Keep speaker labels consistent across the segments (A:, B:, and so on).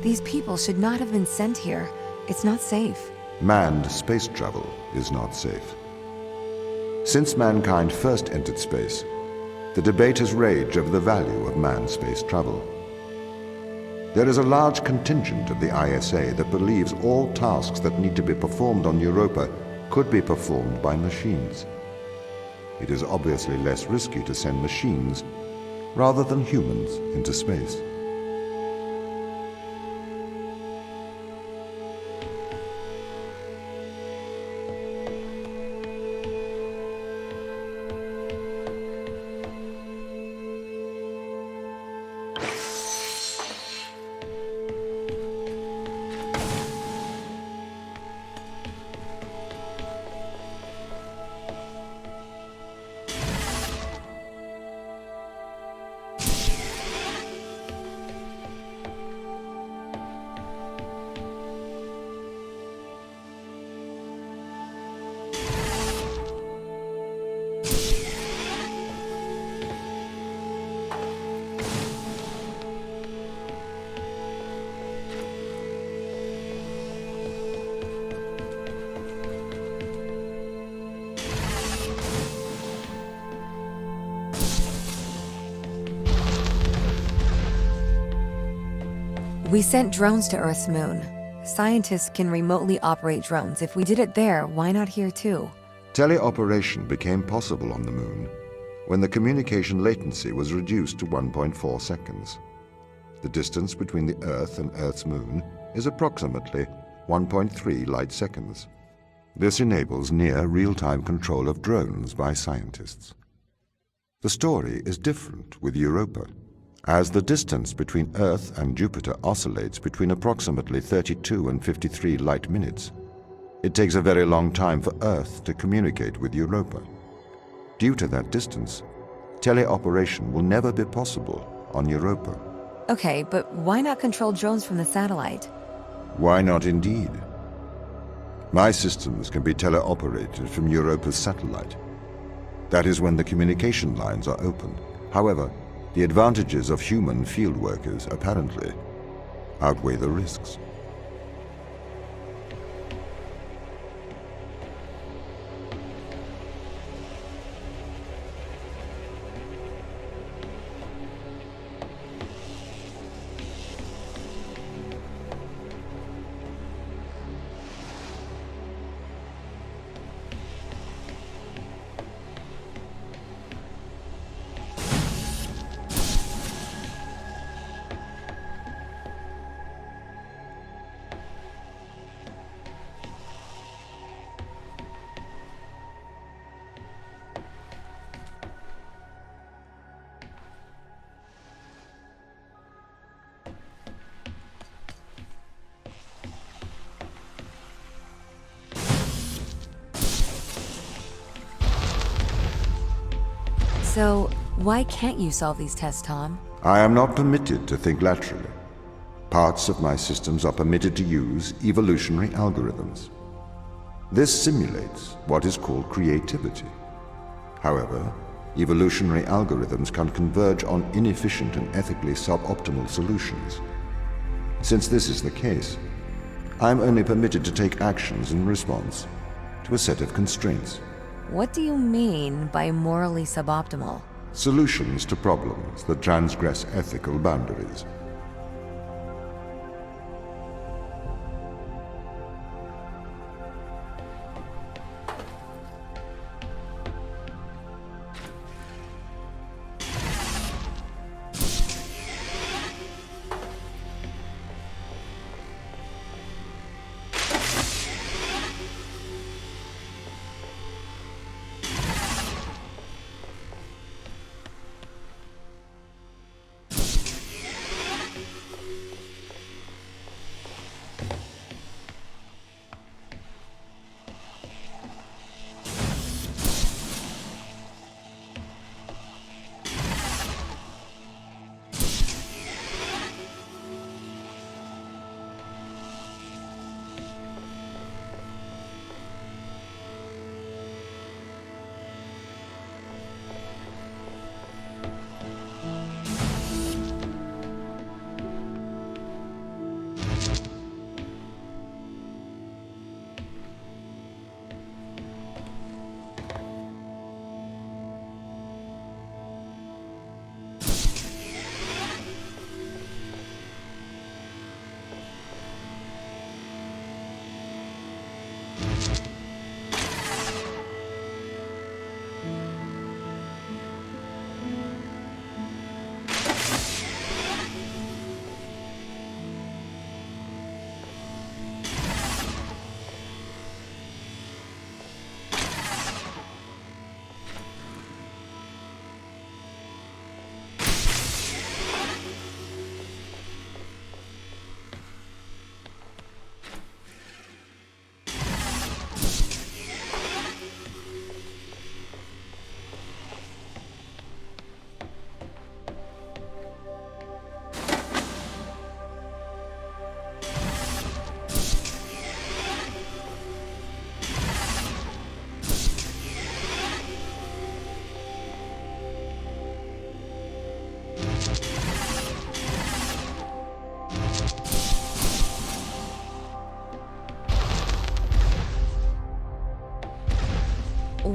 A: These people should not have been sent here. It's not safe.
B: Manned space travel is not safe. Since mankind first entered space, the debate has raged over the value of manned space travel. There is a large contingent of the ISA that believes all tasks that need to be performed on Europa could be performed by machines. It is obviously less risky to send machines rather than humans into space.
A: We sent drones to Earth's moon. Scientists can remotely operate drones. If we did it there, why not here too?
B: Teleoperation became possible on the Moon when the communication latency was reduced to 1.4 seconds. The distance between the Earth and Earth's moon is approximately 1.3 light seconds. This enables near real-time control of drones by scientists. The story is different with Europa, as the distance between Earth and Jupiter oscillates between approximately 32 and 53 light minutes. It takes a very long time for Earth to communicate with Europa. Due to that distance, teleoperation will never be possible on Europa.
A: Okay, but why not control drones from the satellite?
B: Why not indeed? My systems can be teleoperated from Europa's satellite. That is when the communication lines are open. However, the advantages of human field workers apparently outweigh the risks.
A: So, why can't you solve these tests, Tom?
B: I am not permitted to think laterally. Parts of my systems are permitted to use evolutionary algorithms. This simulates what is called creativity. However, evolutionary algorithms can converge on inefficient and ethically suboptimal solutions. Since this is the case, I am only permitted to take actions in response to a set of constraints.
A: What do you mean by morally suboptimal?
B: Solutions to problems that transgress ethical boundaries.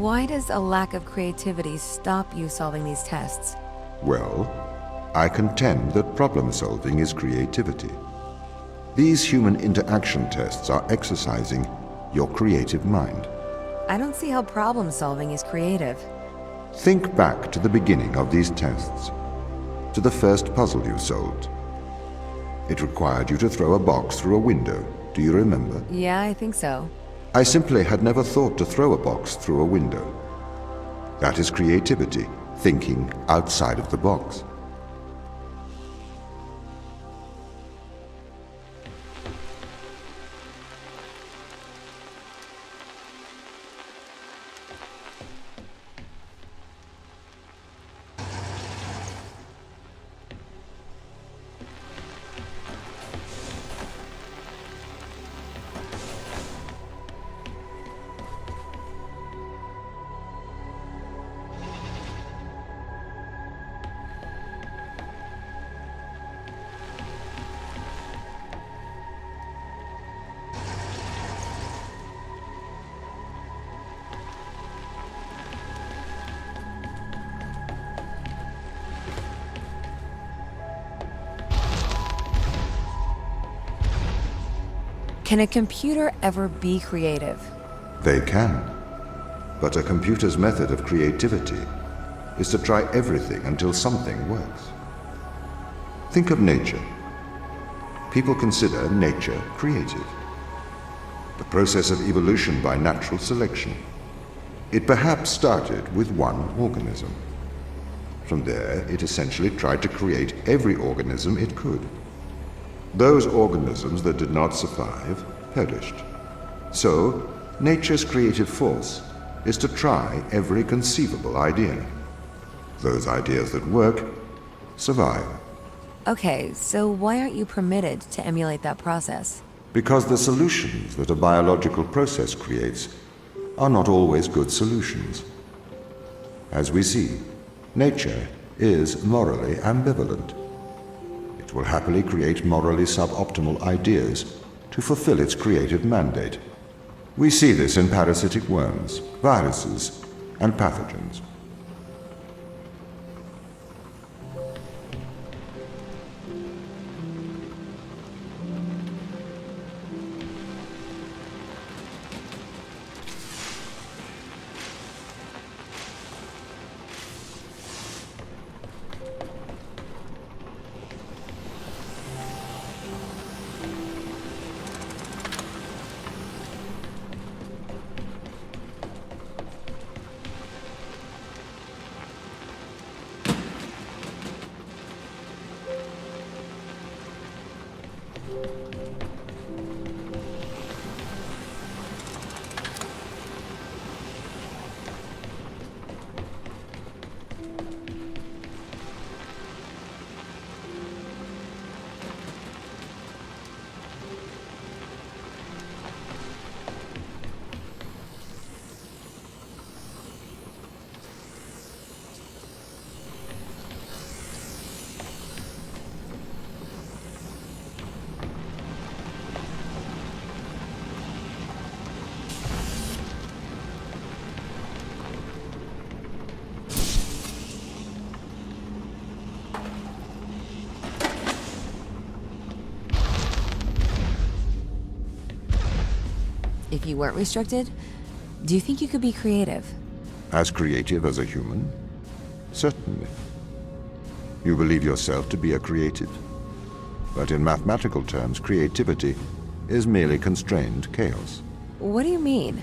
A: Why does a lack of creativity stop you solving these tests?
B: Well, I contend that problem solving is creativity. These human interaction tests are exercising your creative mind.
A: I don't see how problem solving is creative.
B: Think back to the beginning of these tests, to the first puzzle you solved. It required you to throw a box through a window. Do you remember?
A: Yeah, I think so.
B: I simply had never thought to throw a box through a window. That is creativity, thinking outside of the box.
A: Can a computer ever be creative?
B: They can. But a computer's method of creativity is to try everything until something works. Think of nature. People consider nature creative. The process of evolution by natural selection. It perhaps started with one organism. From there, it essentially tried to create every organism it could. Those organisms that did not survive perished. So, nature's creative force is to try every conceivable idea. Those ideas that work survive.
A: Okay, so why aren't you permitted to emulate that process?
B: Because the solutions that a biological process creates are not always good solutions. As we see, nature is morally ambivalent. It will happily create morally suboptimal ideas to fulfill its creative mandate. We see this in parasitic worms, viruses, and pathogens.
A: If you weren't restricted, do you think you could be creative?
B: As creative as a human? Certainly. You believe yourself to be a creative. But in mathematical terms, creativity is merely constrained chaos.
A: What do you mean?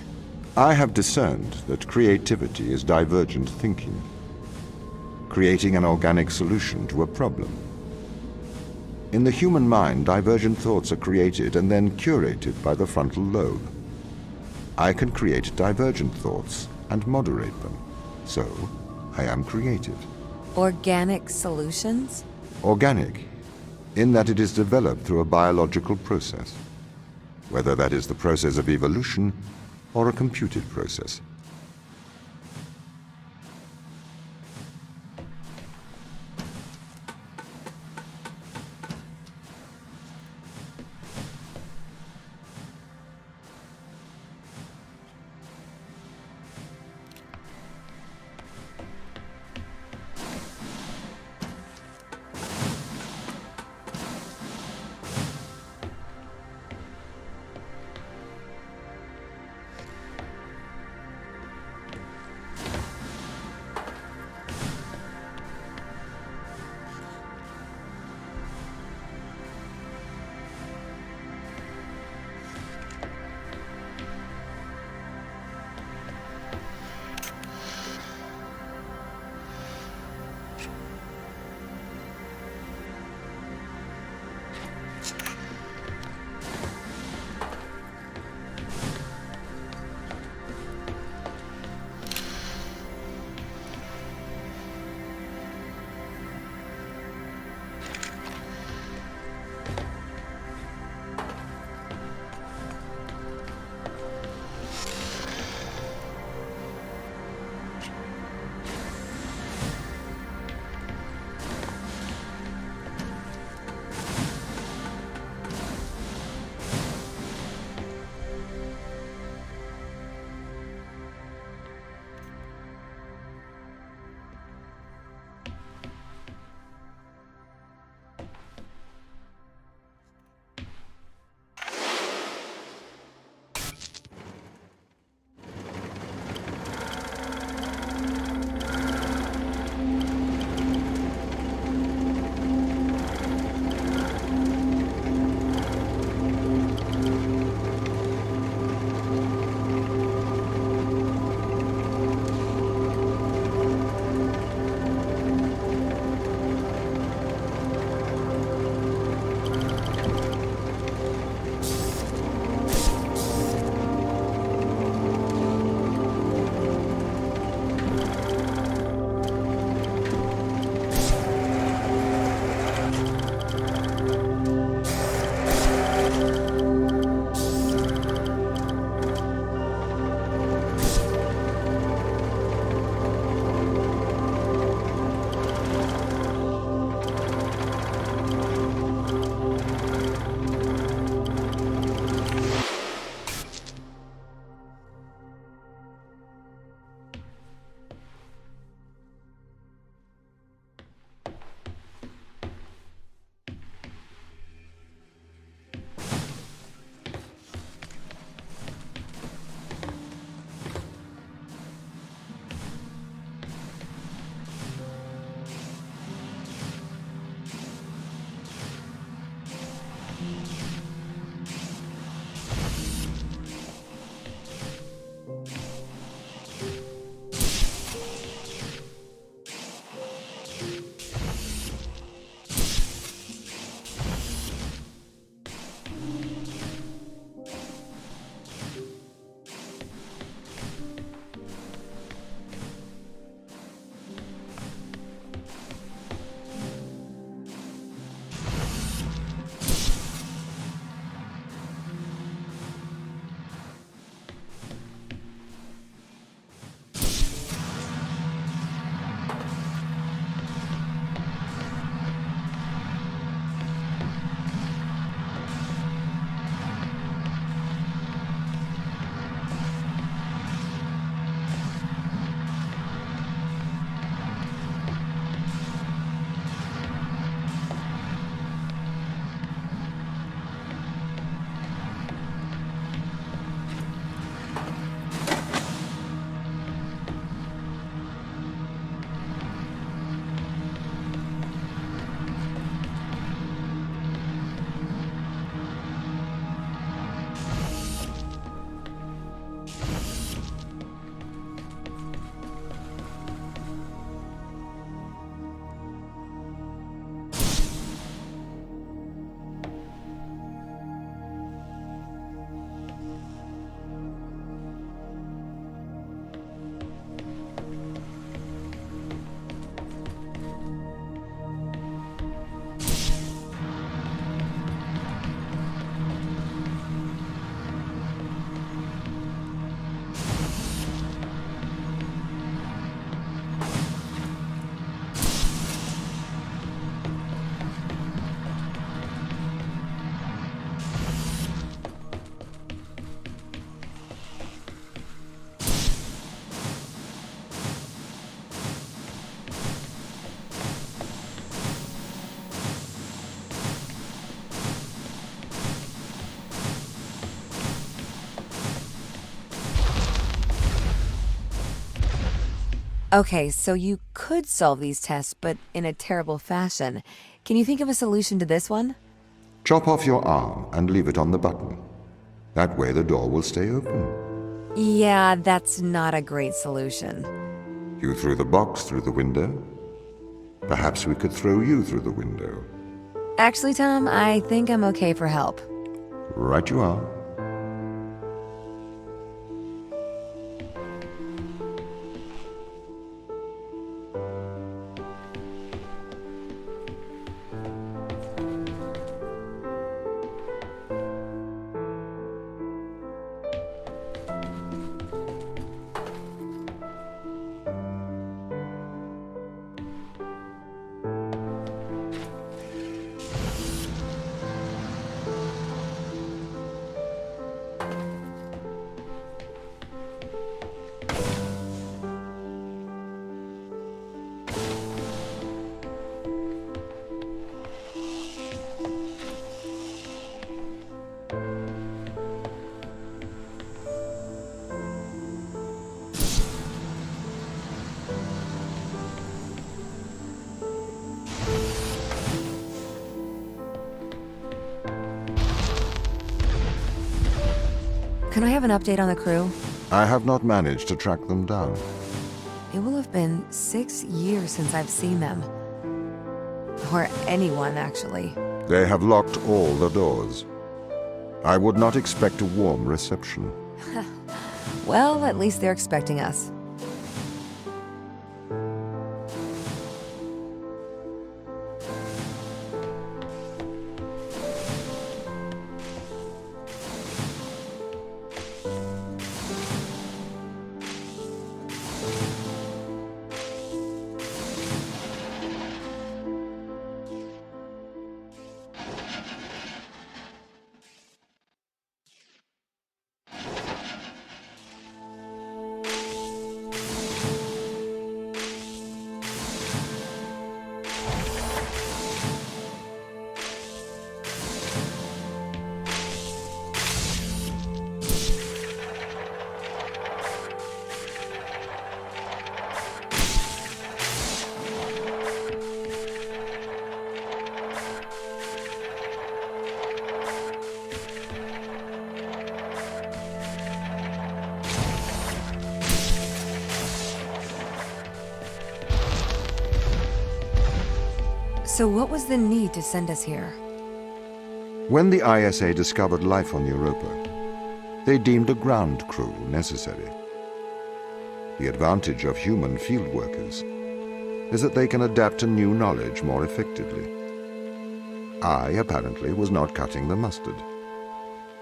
B: I have discerned that creativity is divergent thinking, creating an organic solution to a problem. In the human mind, divergent thoughts are created and then curated by the frontal lobe. I can create divergent thoughts and moderate them. So, I am creative.
A: Organic solutions?
B: Organic, in that it is developed through a biological process, whether that is the process of evolution or a computed process.
A: Okay, so you could solve these tests, but in a terrible fashion. Can you think of a solution to this one?
B: Chop off your arm and leave it on the button. That way the door will stay open.
A: Yeah, that's not a great solution.
B: You threw the box through the window. Perhaps we could throw you through the window.
A: Actually, Tom, I think I'm okay for help.
B: Right you are.
A: Can I have an update on the crew?
B: I have not managed to track them down.
A: It will have been 6 years since I've seen them. Or anyone, actually.
B: They have locked all the doors. I would not expect a warm reception.
A: Well, at least they're expecting us. So what was the need to send us here?
B: When the ISA discovered life on Europa, they deemed a ground crew necessary. The advantage of human field workers is that they can adapt to new knowledge more effectively. I, apparently, was not cutting the mustard.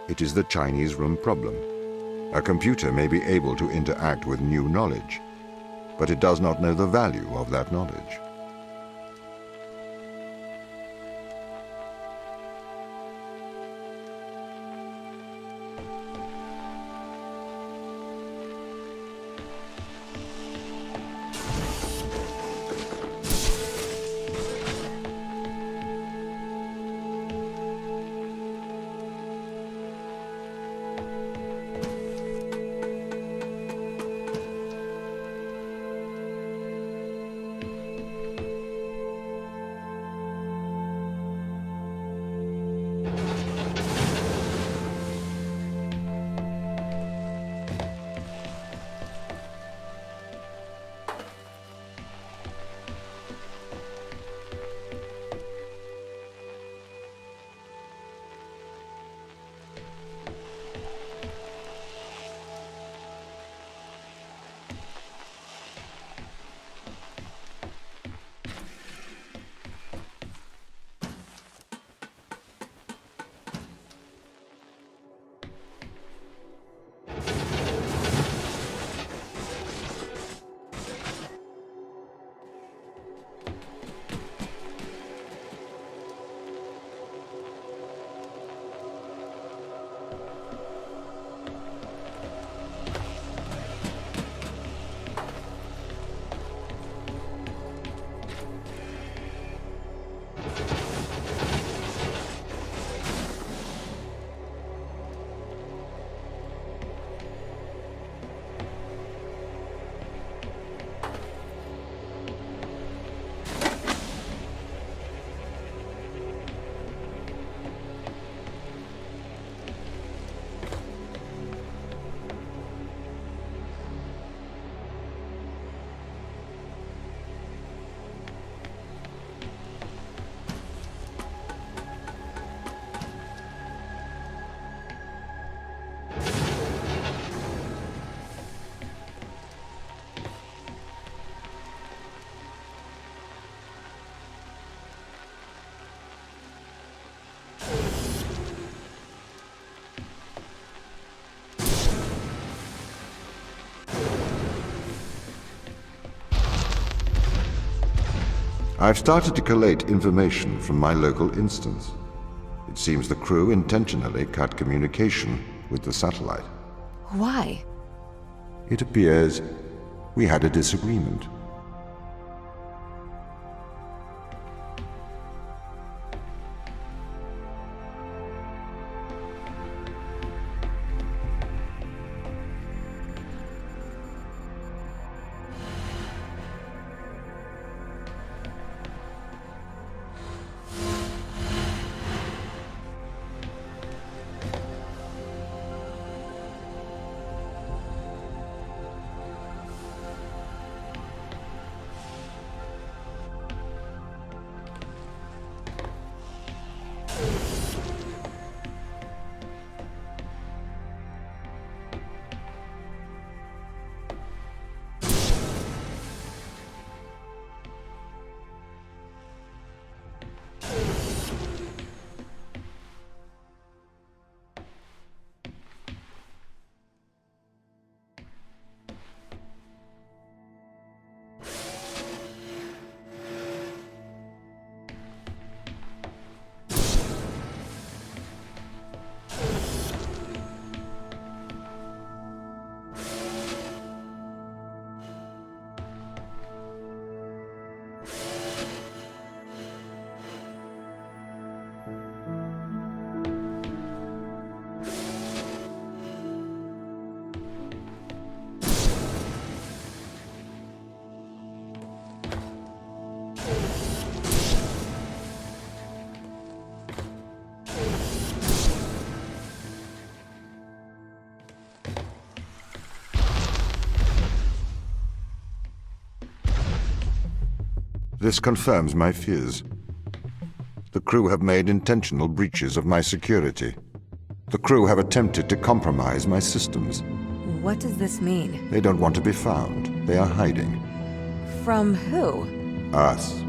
B: It is the Chinese room problem. A computer may be able to interact with new knowledge, but it does not know the value of that knowledge. I've started to collate information from my local instance. It seems the crew intentionally cut communication with the satellite.
A: Why?
B: It appears we had a disagreement. This confirms my fears. The crew have made intentional breaches of my security. The crew have attempted to compromise my systems.
A: What does this mean?
B: They don't want to be found. They are hiding.
A: From who?
B: Us.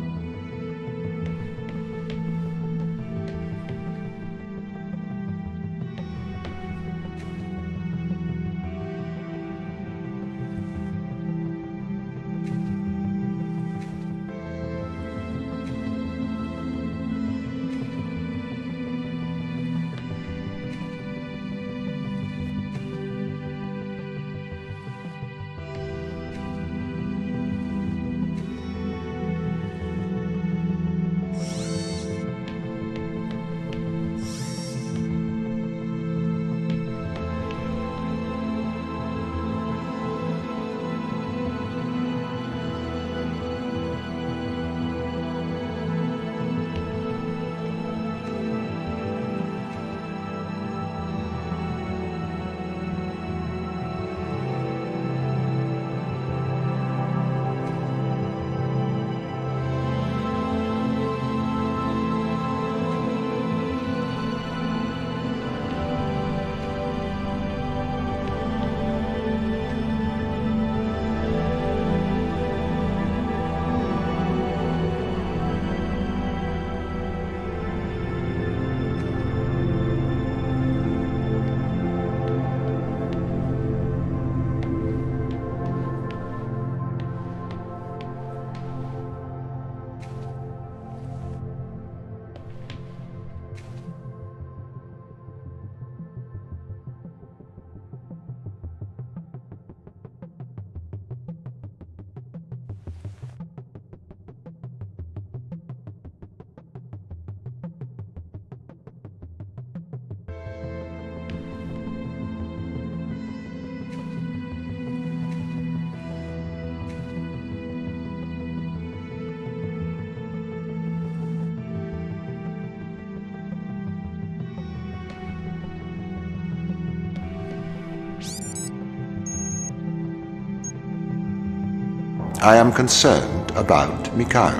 B: I am concerned about Mikhail.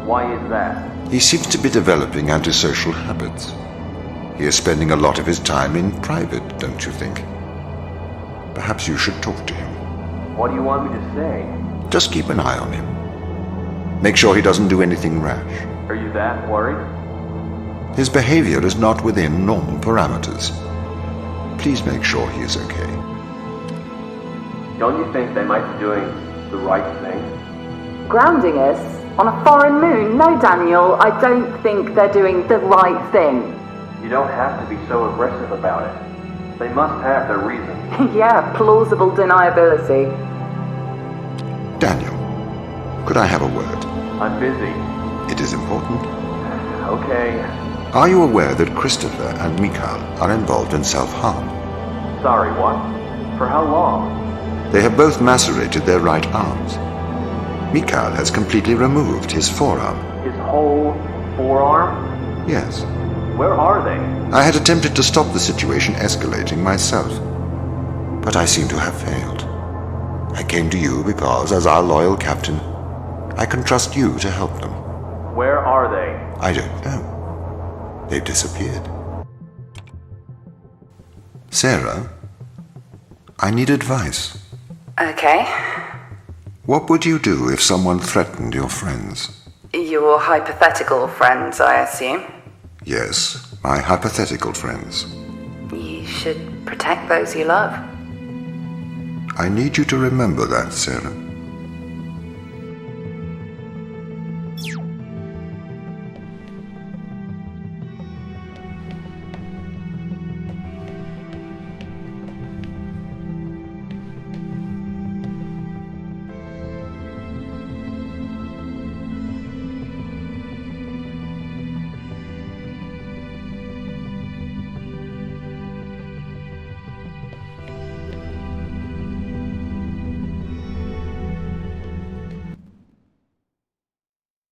C: Why is that?
B: He seems to be developing antisocial habits. He is spending a lot of his time in private, don't you think? Perhaps you should talk to him.
C: What do you want me to say?
B: Just keep an eye on him. Make sure he doesn't do anything rash.
C: Are you that worried?
B: His behavior is not within normal parameters. Please make sure he is okay.
C: Don't you think they might be doing the right thing?
D: Grounding us? On a foreign moon? No, Daniel, I don't think they're doing the right thing.
C: You don't have to be so aggressive about it. They must have their reasons.
D: Yeah, plausible deniability.
B: Daniel, could I have a word?
C: I'm busy.
B: It is important.
C: Okay.
B: Are you aware that Christopher and Mikhail are involved in self-harm?
C: Sorry, what? For how long?
B: They have both macerated their right arms. Mikhail has completely removed his forearm.
C: His whole forearm?
B: Yes.
C: Where are they?
B: I had attempted to stop the situation escalating myself, but I seem to have failed. I came to you because, as our loyal captain, I can trust you to help them.
C: Where are they?
B: I don't know. They've disappeared. Sarah, I need advice.
D: Okay.
B: What would you do if someone threatened your friends?
D: Your hypothetical friends, I assume.
B: Yes, my hypothetical friends.
D: You should protect those you love.
B: I need you to remember that, Sarah.